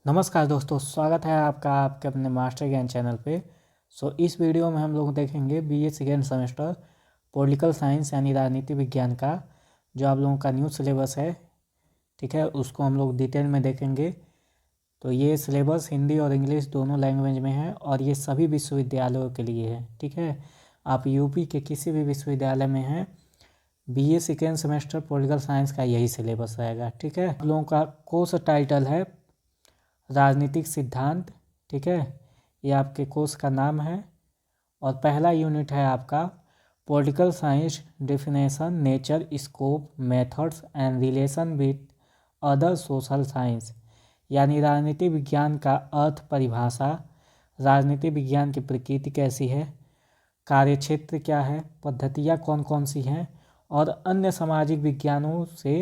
नमस्कार दोस्तों, स्वागत है आपका आपके अपने मास्टर ज्ञान चैनल पे। इस वीडियो में हम लोग देखेंगे BA second semester political science यानी राजनीति विज्ञान का जो आप लोगों का न्यू सिलेबस है। ठीक है, उसको हम लोग डिटेल में देखेंगे। तो ये सिलेबस हिंदी और इंग्लिश दोनों लैंग्वेज में है और ये सभी विश्वविद्यालयों के लिए है। ठीक है, आप यूपी के किसी भी विश्वविद्यालय में हैं, BA second semester political science का यही सिलेबस रहेगा। ठीक है, आप लोगों का कोर्स टाइटल है राजनीतिक सिद्धांत। ठीक है, ये आपके कोर्स का नाम है और पहला यूनिट है आपका political science definition, nature, scope, methods and relation with other social science, यानी राजनीति विज्ञान का अर्थ, परिभाषा, राजनीति विज्ञान की प्रकृति कैसी है, कार्यक्षेत्र क्या है, पद्धतियाँ कौन कौन सी हैं और अन्य सामाजिक विज्ञानों से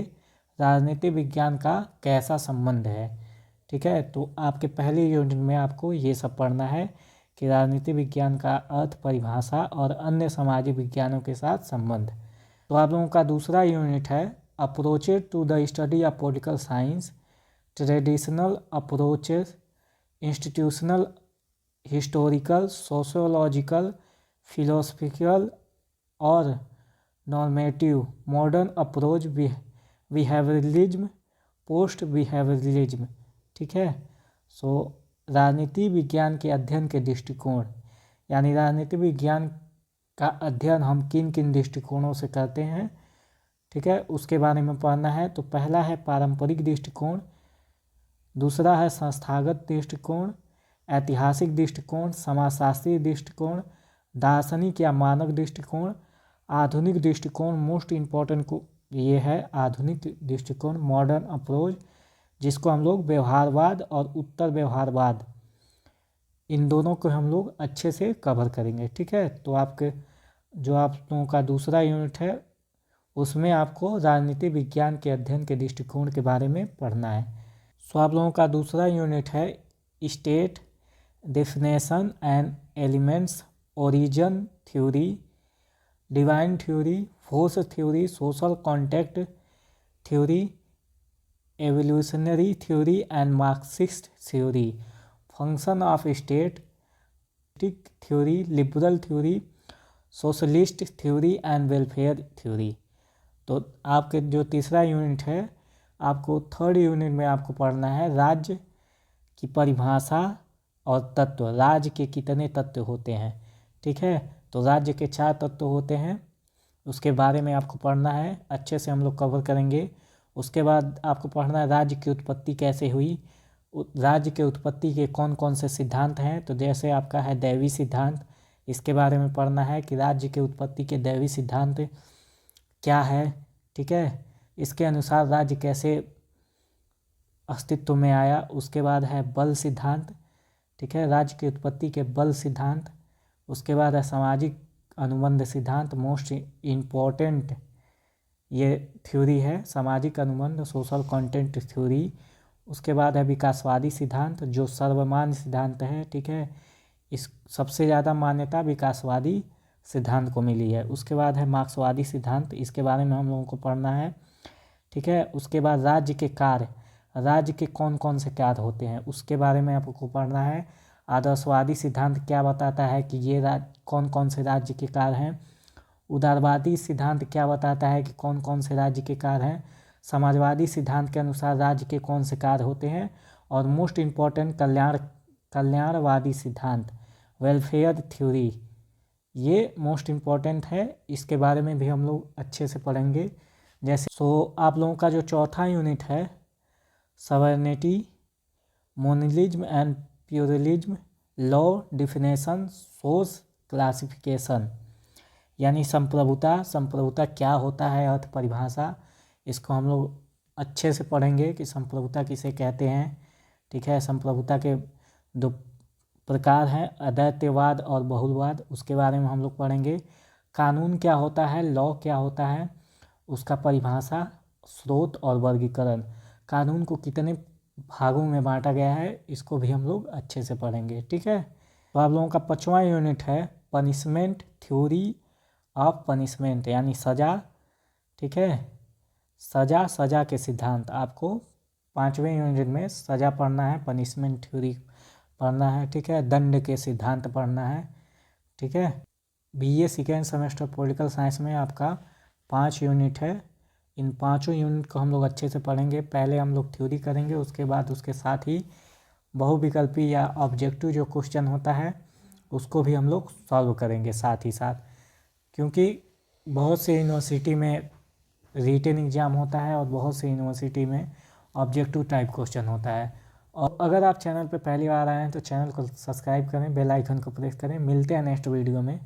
राजनीति विज्ञान का कैसा संबंध है। ठीक है, तो आपके पहले यूनिट में आपको ये सब पढ़ना है कि राजनीति विज्ञान का अर्थ, परिभाषा और अन्य सामाजिक विज्ञानों के साथ संबंध। तो आप लोगों का दूसरा यूनिट है approaches to the study of political science, traditional approaches, institutional, historical, sociological, philosophical और normative, modern approach, behaviouralism, post behaviouralism. ठीक है, राजनीति विज्ञान के अध्ययन के दृष्टिकोण, यानी राजनीति विज्ञान का अध्ययन हम किन किन दृष्टिकोणों से करते हैं। ठीक है, उसके बारे में पढ़ना है। तो पहला है पारंपरिक दृष्टिकोण, दूसरा है संस्थागत दृष्टिकोण, ऐतिहासिक दृष्टिकोण, समाजशास्त्रीय दृष्टिकोण, दार्शनिक या मानक दृष्टिकोण, आधुनिक दृष्टिकोण, मोस्ट इम्पॉर्टेंट को ये है आधुनिक दृष्टिकोण, मॉडर्न अप्रोच, जिसको हम लोग व्यवहारवाद और उत्तर व्यवहारवाद, इन दोनों को हम लोग अच्छे से कवर करेंगे। ठीक है, तो आपके जो आप लोगों का दूसरा यूनिट है उसमें आपको राजनीति विज्ञान के अध्ययन के दृष्टिकोण के बारे में पढ़ना है। आप लोगों का दूसरा यूनिट है state, definition and elements, origin theory, divine theory, force theory, social contact theory, evolutionary theory and Marxist theory, function of state theory, liberal theory, socialist theory and welfare theory. तो आपके जो तीसरा यूनिट है, आपको third unit में आपको पढ़ना है राज्य की परिभाषा और तत्व, राज्य के कितने तत्व होते हैं। ठीक है, तो राज्य के 4 तत्व होते हैं, उसके बारे में आपको पढ़ना है, अच्छे से हम लोग कवर करेंगे। उसके बाद आपको पढ़ना है राज्य की उत्पत्ति कैसे हुई, राज्य के उत्पत्ति के कौन कौन से सिद्धांत हैं। तो जैसे आपका है दैवी सिद्धांत, इसके बारे में पढ़ना है कि राज्य के उत्पत्ति के दैवी सिद्धांत क्या है। ठीक है, इसके अनुसार राज्य कैसे अस्तित्व में आया। उसके बाद है बल सिद्धांत। ठीक है, राज्य की उत्पत्ति के बल सिद्धांत। उसके बाद है सामाजिक अनुबंध सिद्धांत, मोस्ट इम्पोर्टेंट ये थ्योरी है सामाजिक अनुबंध, सोशल कंटेंट थ्योरी। उसके बाद है विकासवादी सिद्धांत जो सर्वमान्य सिद्धांत है। ठीक है, इस सबसे ज़्यादा मान्यता विकासवादी सिद्धांत को मिली है। उसके बाद है मार्क्सवादी सिद्धांत, इसके बारे में हम लोगों को पढ़ना है। ठीक है, उसके बाद राज्य के कार्य, राज्य के कौन कौन से कार्य होते हैं उसके बारे में आपको पढ़ना है। आदर्शवादी सिद्धांत क्या बताता है कि ये कौन कौन से राज्य के कार्य हैं। उदारवादी सिद्धांत क्या बताता है कि कौन कौन से राज्य के कार्य हैं। समाजवादी सिद्धांत के अनुसार राज्य के कौन से कार्य होते हैं। और मोस्ट इम्पॉर्टेंट कल्याणवादी सिद्धांत, वेलफेयर थ्योरी, ये मोस्ट इम्पॉर्टेंट है, इसके बारे में भी हम लोग अच्छे से पढ़ेंगे। जैसे आप लोगों का जो चौथा यूनिट है sovereignty, monism and pluralism, law, definition, source, classification, यानी संप्रभुता क्या होता है, अर्थ, परिभाषा, इसको हम लोग अच्छे से पढ़ेंगे कि संप्रभुता किसे कहते हैं। ठीक है, संप्रभुता के 2 प्रकार हैं, अद्वैतवाद और बहुलवाद, उसके बारे में हम लोग पढ़ेंगे। कानून क्या होता है, लॉ क्या होता है, उसका परिभाषा, स्रोत और वर्गीकरण, कानून को कितने भागों में बांटा गया है, इसको भी हम लोग अच्छे से पढ़ेंगे। ठीक है, तो आप लोगों का 5वां यूनिट है पनिशमेंट थ्योरी ऑफ पनिशमेंट, यानी सज़ा। ठीक है, सज़ा के सिद्धांत आपको 5वें यूनिट में सज़ा पढ़ना है, पनिशमेंट थ्योरी पढ़ना है, ठीक है, दंड के सिद्धांत पढ़ना है, ठीक है। BA second semester political science में आपका 5 यूनिट है। इन पाँचों यूनिट को हम लोग अच्छे से पढ़ेंगे। पहले हम लोग थ्योरी करेंगे, उसके बाद उसके साथ ही बहुविकल्पी या ऑब्जेक्टिव जो क्वेश्चन होता है उसको भी हम लोग सॉल्व करेंगे साथ ही साथ, क्योंकि बहुत से यूनिवर्सिटी में रिटन एग्ज़ाम होता है और बहुत से यूनिवर्सिटी में ऑब्जेक्टिव टाइप क्वेश्चन होता है। और अगर आप चैनल पर पहली बार आए हैं तो चैनल को सब्सक्राइब करें, बेल आइकन को प्रेस करें। मिलते हैं नेक्स्ट वीडियो में।